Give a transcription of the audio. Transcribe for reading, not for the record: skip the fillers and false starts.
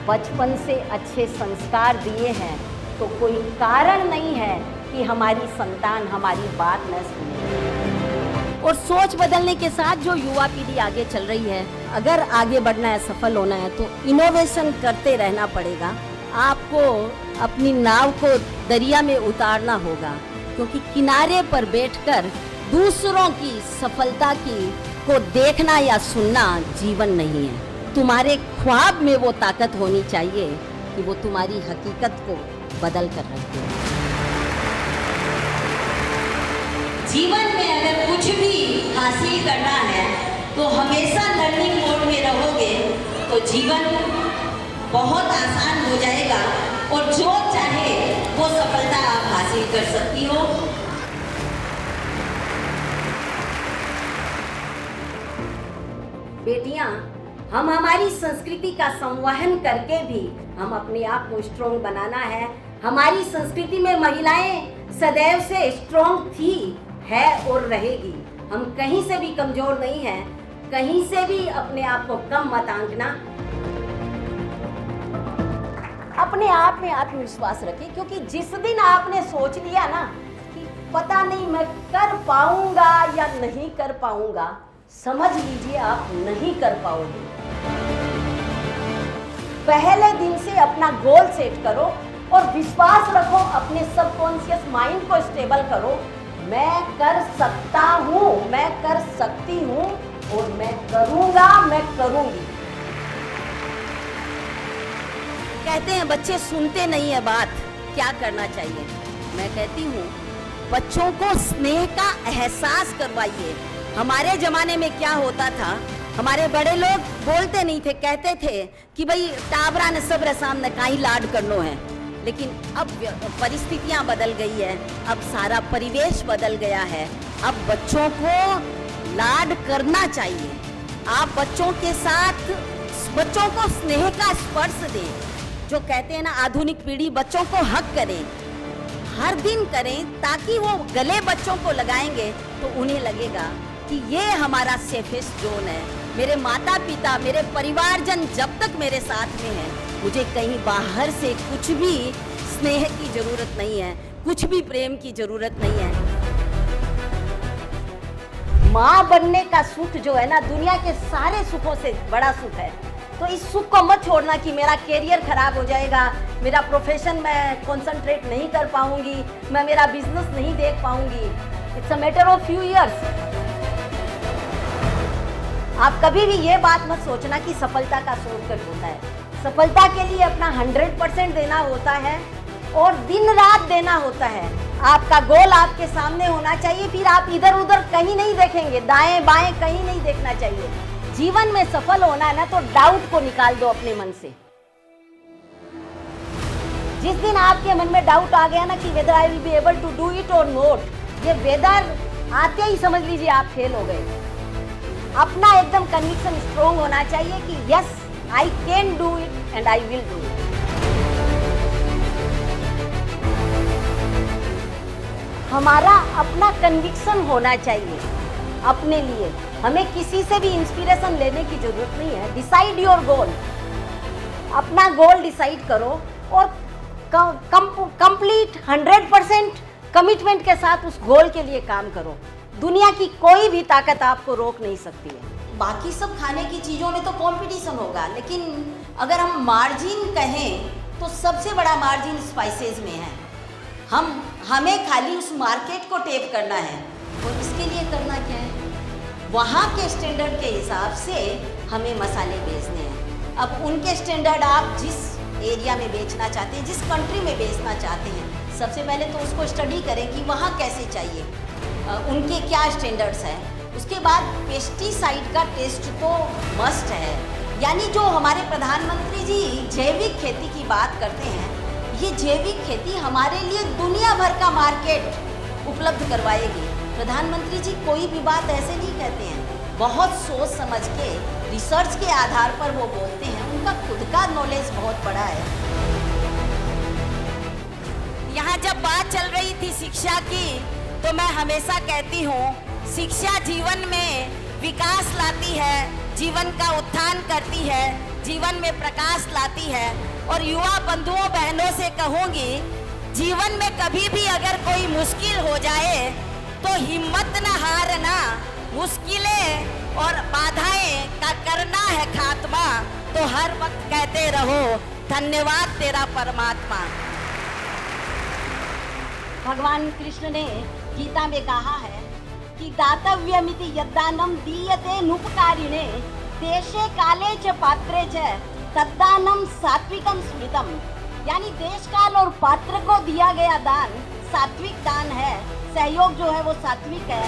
बचपन से अच्छे संस्कार दिए हैं तो कोई कारण नहीं है कि हमारी संतान हमारी बात न सुने। और सोच बदलने के साथ जो युवा पीढ़ी आगे चल रही है, अगर आगे बढ़ना है, सफल होना है तो इनोवेशन करते रहना पड़ेगा। आपको अपनी नाव को दरिया में उतारना होगा, क्योंकि किनारे पर बैठकर दूसरों की सफलता को देखना या सुनना जीवन नहीं है। तुम्हारे ख्वाब में वो ताकत होनी चाहिए कि वो तुम्हारी हकीकत को बदल कर रखे। जीवन में अगर कुछ भी हासिल करना है तो हमेशा लर्निंग मोड में रहोगे तो जीवन बहुत आसान हो जाएगा और जो चाहे वो सफलता आप हासिल कर सकती हो। बेटियां, हम हमारी संस्कृति का संवहन करके भी हम अपने आप को स्ट्रॉन्ग बनाना है। हमारी संस्कृति में महिलाएं सदैव से स्ट्रॉन्ग थी, है और रहेगी। हम कहीं से भी कमजोर नहीं हैं, कहीं से भी अपने आप को कम मत आंकना। अपने आप में आत्मविश्वास रखें, क्योंकि जिस दिन आपने सोच लिया ना कि पता नहीं मैं कर पाऊंगा या नहीं कर पाऊंगा, समझ लीजिए आप नहीं कर पाओगे। पहले दिन से अपना गोल सेट करो और विश्वास रखो, अपने सबकॉन्शियस माइंड को स्टेबल करो। मैं कर सकता हूँ, मैं कर सकती हूँ और मैं करूँगा, मैं करूँगी। कहते हैं बच्चे सुनते नहीं है बात, क्या करना चाहिए? मैं कहती हूँ बच्चों को स्नेह का एहसास करवाइए। हमारे जमाने में क्या होता था, हमारे बड़े लोग बोलते नहीं थे, कहते थे कि भाई टाबरा ने सब सामने काई लाड करनो है। लेकिन अब परिस्थितियां बदल गई है, अब सारा परिवेश बदल गया है। अब बच्चों को लाड करना चाहिए। आप बच्चों के साथ बच्चों को स्नेह का स्पर्श दें। जो कहते हैं ना, आधुनिक पीढ़ी बच्चों को हक करें, हर दिन करें, ताकि वो गले बच्चों को लगाएंगे तो उन्हें लगेगा कि ये हमारा सेफेस्ट जोन है। मेरे माता पिता, मेरे परिवारजन जब तक मेरे साथ में हैं, मुझे कहीं बाहर से कुछ भी स्नेह की जरूरत नहीं है, कुछ भी प्रेम की जरूरत नहीं है। माँ बनने का सुख जो है ना, दुनिया के सारे सुखों से बड़ा सुख है। तो इस सुख को मत छोड़ना कि मेरा कैरियर खराब हो जाएगा, मेरा प्रोफेशन मैं कंसंट्रेट नहीं कर पाऊंगी, मैं मेरा बिजनेस नहीं देख पाऊंगी। It's a matter of few years. आप कभी भी ये बात मत सोचना कि सफलता का शॉर्टकट होता है। सफलता के लिए अपना 100% देना होता है और दिन रात देना होता है। आपका गोल आपके सामने होना चाहिए, फिर आप इधर उधर कहीं नहीं देखेंगे, दाएं बाएं कहीं नहीं देखना चाहिए। जीवन में सफल होना है ना, तो डाउट को निकाल दो अपने मन से। जिस दिन आपके मन में डाउट आ गया ना कि whether I will be able to do it और नॉट, ये वेदर आते ही समझ लीजिए आप फेल हो गए। अपना एकदम कन्विक्शन स्ट्रॉन्ग होना चाहिए कि yes I can do it and I will do it. हमारा अपना कन्विक्शन होना चाहिए अपने लिए। हमें किसी से भी इंस्पिरेशन लेने की जरूरत नहीं है। Decide your goal. अपना गोल डिसाइड करो और कंप्लीट 100% कमिटमेंट के साथ उस गोल के लिए काम करो। दुनिया की कोई भी ताकत आपको रोक नहीं सकती है। बाकी सब खाने की चीज़ों में तो कंपटीशन होगा, लेकिन अगर हम मार्जिन कहें तो सबसे बड़ा मार्जिन स्पाइसेस में है। हमें खाली उस मार्केट को टेप करना है और इसके लिए करना क्या है, वहाँ के स्टैंडर्ड के हिसाब से हमें मसाले बेचने हैं। अब उनके स्टैंडर्ड आप जिस एरिया में बेचना चाहते हैं, जिस कंट्री में बेचना चाहते हैं, सबसे पहले तो उसको स्टडी करें कि वहाँ कैसे चाहिए, उनके क्या स्टैंडर्ड्स हैं। उसके बाद पेस्टिसाइड का टेस्ट तो मस्ट है। यानी जो हमारे प्रधानमंत्री जी जैविक खेती की बात करते हैं, ये जैविक खेती हमारे लिए दुनिया भर का मार्केट उपलब्ध करवाएगी। प्रधानमंत्री जी कोई भी बात ऐसे नहीं कहते हैं, बहुत सोच समझ के रिसर्च के आधार पर वो बोलते हैं। उनका खुद का नॉलेज बहुत बड़ा है। यहाँ जब बात चल रही थी शिक्षा की, तो मैं हमेशा कहती हूँ शिक्षा जीवन में विकास लाती है, जीवन का उत्थान करती है। जीवन में प्रकाश लाती है। और युवा बंधुओं बहनों से कहूंगी, जीवन में कभी भी अगर कोई मुश्किल हो जाए तो हिम्मत न हारना, मुश्किलें और बाधाएं का करना है खात्मा, तो हर वक्त कहते रहो धन्यवाद तेरा परमात्मा। भगवान कृष्ण ने गीता में कहा है कि दातव्यमिति यद्दानं दीयते नुपकारिणे देशे काले च पात्रे च तद्दानं सात्विकं स्मृतम्। यानी देश काल और पात्र को दिया गया दान सात्विक दान है, सहयोग जो है वो सात्विक है।